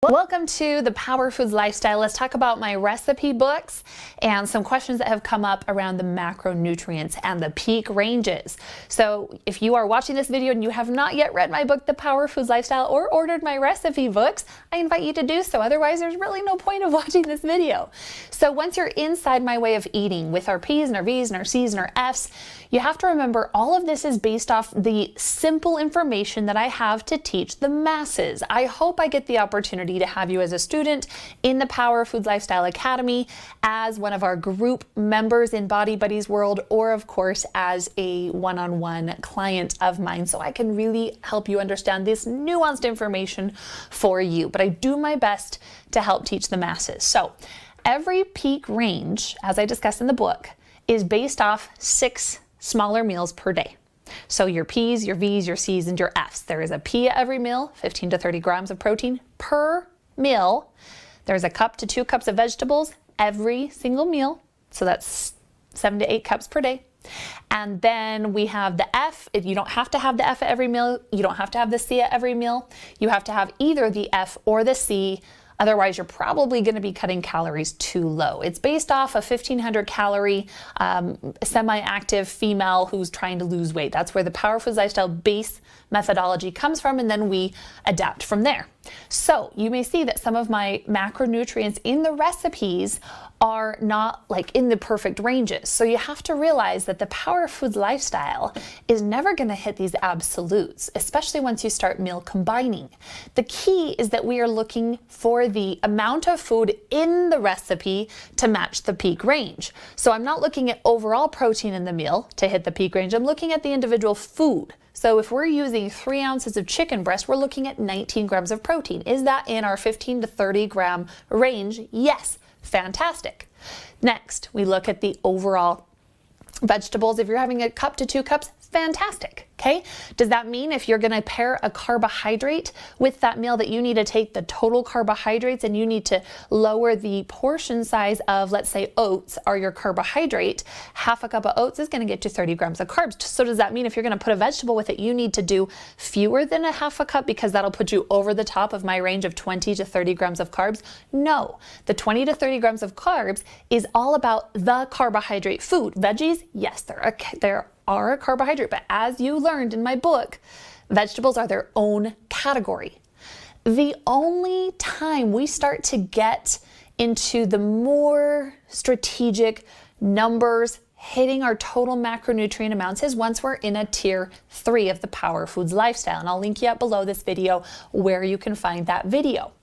Welcome to the Power Foods Lifestyle. Let's talk about my recipe books and some questions that have come up around the macronutrients and the peak ranges. So if you are watching this video and you have not yet read my book, The Power Foods Lifestyle, or ordered my recipe books, I invite you to do so. Otherwise, there's really no point of watching this video. So once you're inside my way of eating with our P's and our V's and our C's and our F's, you have to remember all of this is based off the simple information that I have to teach the masses. I hope I get the opportunity to have you as a student in the Power Foods Lifestyle Academy, as one of our group members in Body Buddies World, or of course as a one-on-one client of mine, so I can really help you understand this nuanced information for you. But I do my best to help teach the masses. So every peak range, as I discussed in the book, is based off 6 smaller meals per day. So your P's, your V's, your C's, and your F's. There is a P at every meal, 15 to 30 grams of protein per meal. There's a cup to 2 cups of vegetables every single meal. So that's 7 to 8 cups per day. And then we have the F. You don't have to have the F at every meal. You don't have to have the C at every meal. You have to have either the F or the C. Otherwise, you're probably going to be cutting calories too low. It's based off a 1,500 calorie semi-active female who's trying to lose weight. That's where the Power Foods Lifestyle base methodology comes from, and then we adapt from there. So you may see that some of my macronutrients in the recipes are not like in the perfect ranges. So you have to realize that the Power Foods Lifestyle is never going to hit these absolutes, especially once you start meal combining. The key is that we are looking for the amount of food in the recipe to match the peak range. So I'm not looking at overall protein in the meal to hit the peak range. I'm looking at the individual food. So if we're using 3 ounces of chicken breast, we're looking at 19 grams of protein. Is that in our 15 to 30 gram range? Yes. Fantastic. Next, we look at the overall vegetables. If you're having a cup to 2 cups, fantastic. Okay. Does that mean if you're going to pair a carbohydrate with that meal that you need to take the total carbohydrates and you need to lower the portion size of, let's say, oats are your carbohydrate? Half a cup of oats is going to get you 30 grams of carbs. So does that mean if you're going to put a vegetable with it, you need to do fewer than a half a cup because that'll put you over the top of my range of 20 to 30 grams of carbs? No, the 20 to 30 grams of carbs is all about the carbohydrate food. Veggies, yes, they're a carbohydrate, but as you learned in my book, vegetables are their own category. The only time we start to get into the more strategic numbers hitting our total macronutrient amounts is once we're in a tier 3 of the Power Foods Lifestyle. And I'll link you up below this video where you can find that video.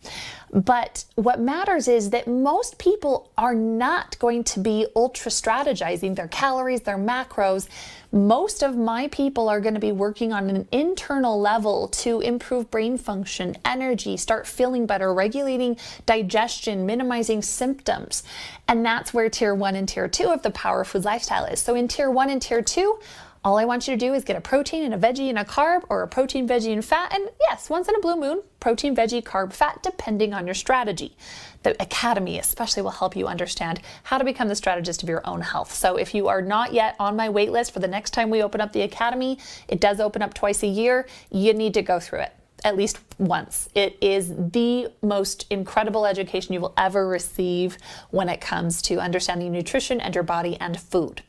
But what matters is that most people are not going to be ultra strategizing their calories, their macros. Most of my people are going to be working on an internal level to improve brain function, energy, start feeling better, regulating digestion, minimizing symptoms. And that's where tier 1 and tier 2 of the Power Foods Lifestyle is. So in tier 1 and tier 2, all I want you to do is get a protein and a veggie and a carb, or a protein, veggie, and fat. And yes, once in a blue moon, protein, veggie, carb, fat, depending on your strategy. The Academy especially will help you understand how to become the strategist of your own health. So if you are not yet on my wait list for the next time we open up the Academy, it does open up twice a year. You need to go through it at least once. It is the most incredible education you will ever receive when it comes to understanding nutrition and your body and food.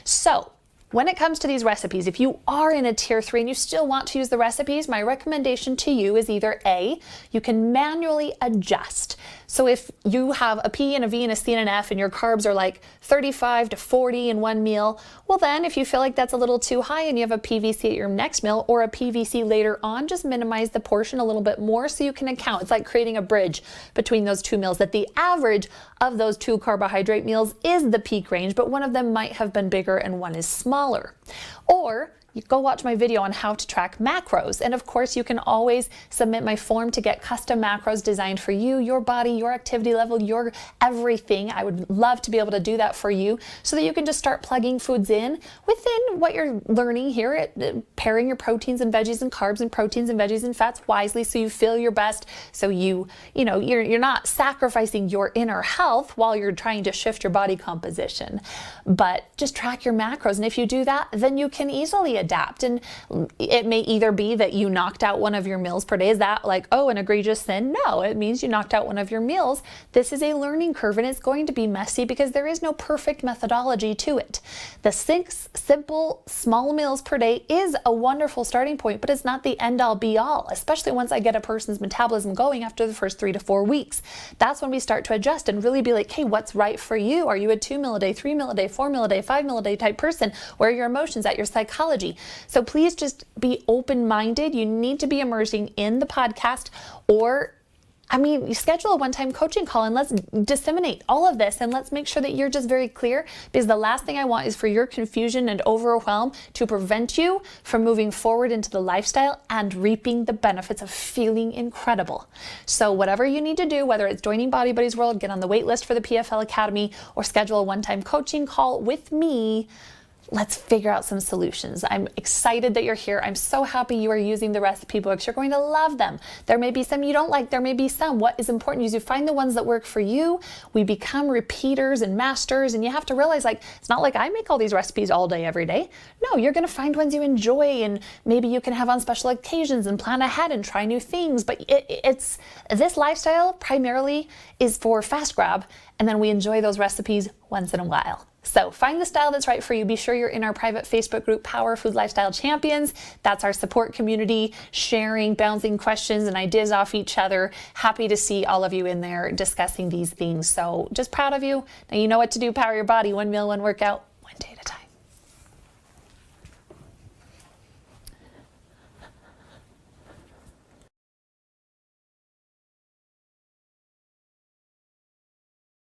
So when it comes to these recipes, if you are in a tier 3 and you still want to use the recipes, my recommendation to you is either A, you can manually adjust. So if you have a P and a V and a C and an F and your carbs are like 35 to 40 in one meal, well then if you feel like that's a little too high and you have a PVC at your next meal or a PVC later on, just minimize the portion a little bit more so you can account. It's like creating a bridge between those 2 meals, that the average of those 2 carbohydrate meals is the peak range, but one of them might have been bigger and one is smaller. Or you go watch my video on how to track macros. And of course, you can always submit my form to get custom macros designed for you, your body, your activity level, your everything. I would love to be able to do that for you so that you can just start plugging foods in within what you're learning here at pairing your proteins and veggies and carbs and proteins and veggies and fats wisely so you feel your best, so you're not sacrificing your inner health while you're trying to shift your body composition. But just track your macros. And if you do that, then you can easily adapt. And it may either be that you knocked out one of your meals per day. Is that like, oh, an egregious sin? No, it means you knocked out one of your meals. This is a learning curve, and it's going to be messy because there is no perfect methodology to it. The 6 simple small meals per day is a wonderful starting point, but it's not the end all be all, especially once I get a person's metabolism going after the first 3 to 4 weeks. That's when we start to adjust and really be like, hey, what's right for you? Are you a 2 meal a day, 3 meal a day, 4 meal a day, 5 meal a day type person? Where are your emotions at, your psychology? So please just be open-minded. You need to be immersing in the podcast, or you schedule a one-time coaching call and let's disseminate all of this, and let's make sure that you're just very clear, because the last thing I want is for your confusion and overwhelm to prevent you from moving forward into the lifestyle and reaping the benefits of feeling incredible. So whatever you need to do, whether it's joining Body Buddies World, get on the wait list for the PFL Academy, or schedule a one-time coaching call with me, let's figure out some solutions. I'm excited that you're here. I'm so happy you are using the recipe books. You're going to love them. There may be some you don't like. There may be some. What is important is you find the ones that work for you. We become repeaters and masters, and you have to realize, like, it's not like I make all these recipes all day, every day. No, you're going to find ones you enjoy, and maybe you can have on special occasions and plan ahead and try new things. But it's this lifestyle primarily is for fast grab, and then we enjoy those recipes once in a while. So find the style that's right for you. Be sure you're in our private Facebook group, Power Food Lifestyle Champions. That's our support community, sharing, bouncing questions and ideas off each other. Happy to see all of you in there discussing these things. So just proud of you. Now you know what to do. Power your body, one meal, one workout.